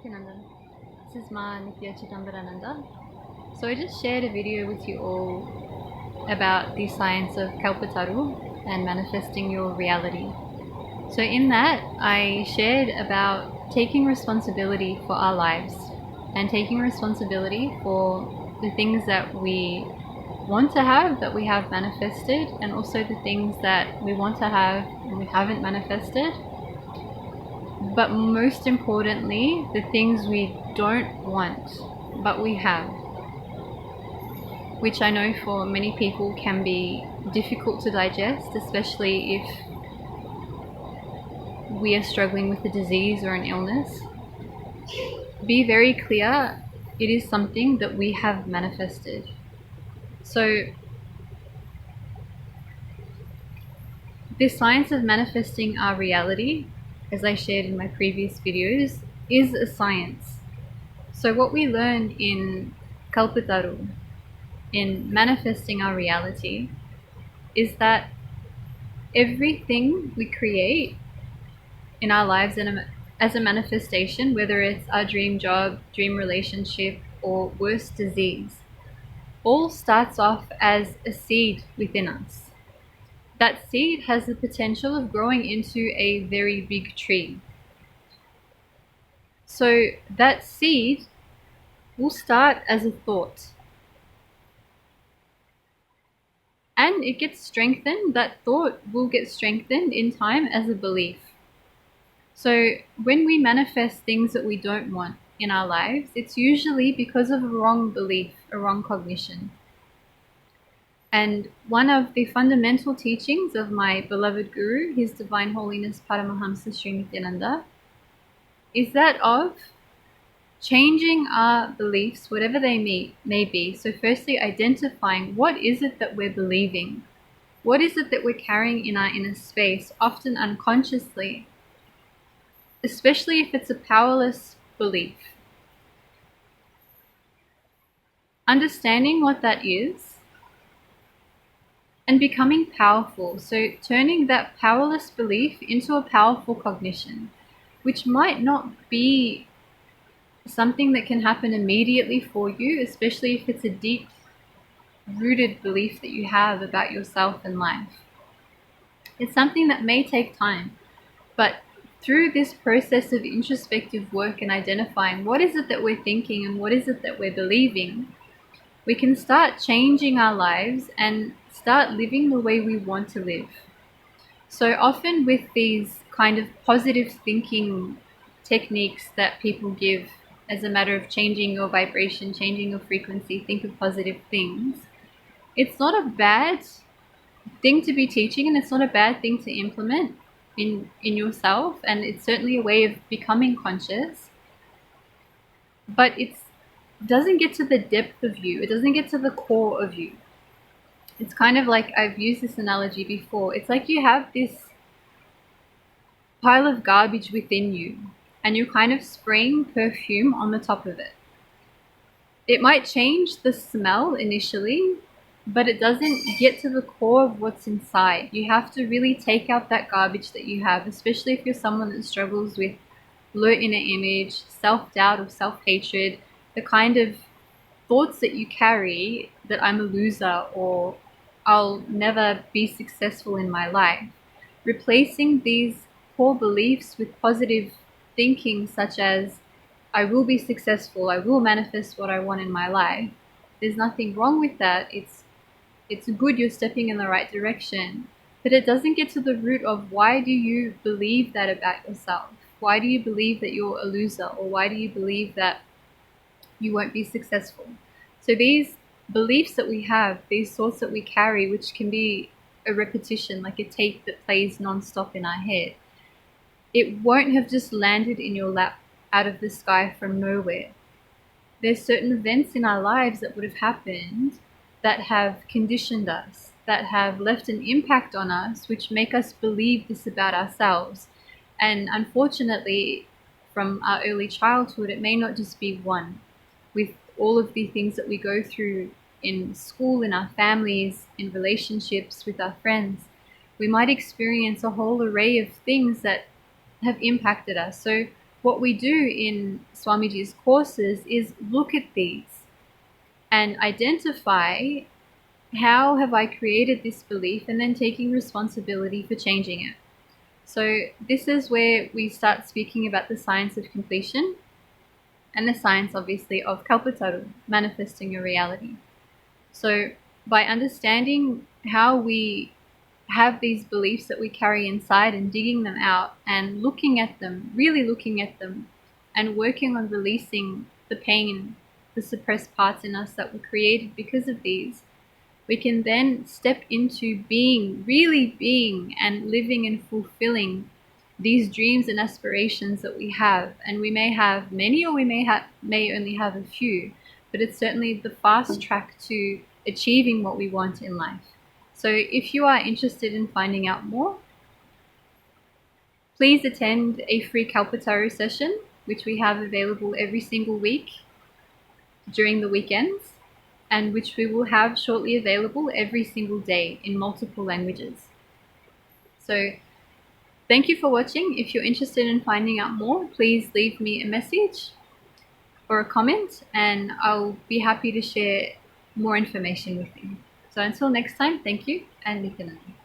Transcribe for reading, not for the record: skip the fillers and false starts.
Nithyananda. This is my Nithyananda. So I just shared a video with you all about the science of Kalpataru and manifesting your reality. So in that, I shared about taking responsibility for our lives and taking responsibility for the things that we want to have, that we have manifested, and also the things that we want to have and we haven't manifested. But most importantly, the things we don't want, but we have, which I know for many people can be difficult to digest, especially if we are struggling with a disease or an illness. Be very clear, it is something that we have manifested. So the science of manifesting our reality, as I shared in my previous videos, is a science. So what we learn in Kalpataru, in manifesting our reality, is that everything we create in our lives as a manifestation, whether it's our dream job, dream relationship, or worse, disease, all starts off as a seed within us. That seed has the potential of growing into a very big tree. So that seed will start as a thought. And it gets strengthened, that thought will get strengthened in time as a belief. So when we manifest things that we don't want in our lives, it's usually because of a wrong belief, a wrong cognition. And one of the fundamental teachings of my beloved Guru, His Divine Holiness Paramahamsa Nithyananda, is that of changing our beliefs, whatever they may be. So firstly, identifying what is it that we're believing? What is it that we're carrying in our inner space, often unconsciously, especially if it's a powerless belief. Understanding what that is and becoming powerful. So turning that powerless belief into a powerful cognition, which might not be something that can happen immediately for you, especially if it's a deep rooted belief that you have about yourself and life. It's something that may take time, but through this process of introspective work and identifying what is it that we're thinking and what is it that we're believing, we can start changing our lives and start living the way we want to live. So often with these kind of positive thinking techniques that people give as a matter of changing your vibration, changing your frequency, think of positive things, it's not a bad thing to be teaching, and it's not a bad thing to implement in yourself, and it's certainly a way of becoming conscious, but it doesn't get to the depth of you. It doesn't get to the core of you. It's kind of like, I've used this analogy before, it's like you have this pile of garbage within you and you're kind of spraying perfume on the top of it. It might change the smell initially, but it doesn't get to the core of what's inside. You have to really take out that garbage that you have, especially if you're someone that struggles with low inner image, self-doubt or self-hatred, the kind of thoughts that you carry that I'm a loser or I'll never be successful in my life. Replacing these core beliefs with positive thinking, such as I will be successful, I will manifest what I want in my life. There's nothing wrong with that. It's good, you're stepping in the right direction, but it doesn't get to the root of why do you believe that about yourself? Why do you believe that you're a loser? Or why do you believe that you won't be successful? So these beliefs that we have, these thoughts that we carry, which can be a repetition, like a tape that plays non-stop in our head, it won't have just landed in your lap out of the sky from nowhere. There's certain events in our lives that would have happened that have conditioned us, that have left an impact on us, which make us believe this about ourselves. And unfortunately, from our early childhood, it may not just be one. With all of the things that we go through in school, in our families, in relationships with our friends, we might experience a whole array of things that have impacted us. So what we do in Swamiji's courses is look at these and identify, how have I created this belief, and then taking responsibility for changing it. So this is where we start speaking about the science of completion and the science, obviously, of Kalpataru, manifesting your reality. So by understanding how we have these beliefs that we carry inside and digging them out and looking at them, really looking at them, and working on releasing the pain, the suppressed parts in us that were created because of these, we can then step into being, really being and living and fulfilling these dreams and aspirations that we have. And we may have many, or we may only have a few, but it's certainly the fast track to achieving what we want in life. So if you are interested in finding out more, please attend a free Kalpataru session, which we have available every single week during the weekends, and which we will have shortly available every single day in multiple languages. So thank you for watching. If you're interested in finding out more, please leave me a message or a comment, and I'll be happy to share more information with you. So until next time, thank you, and Nithyananda.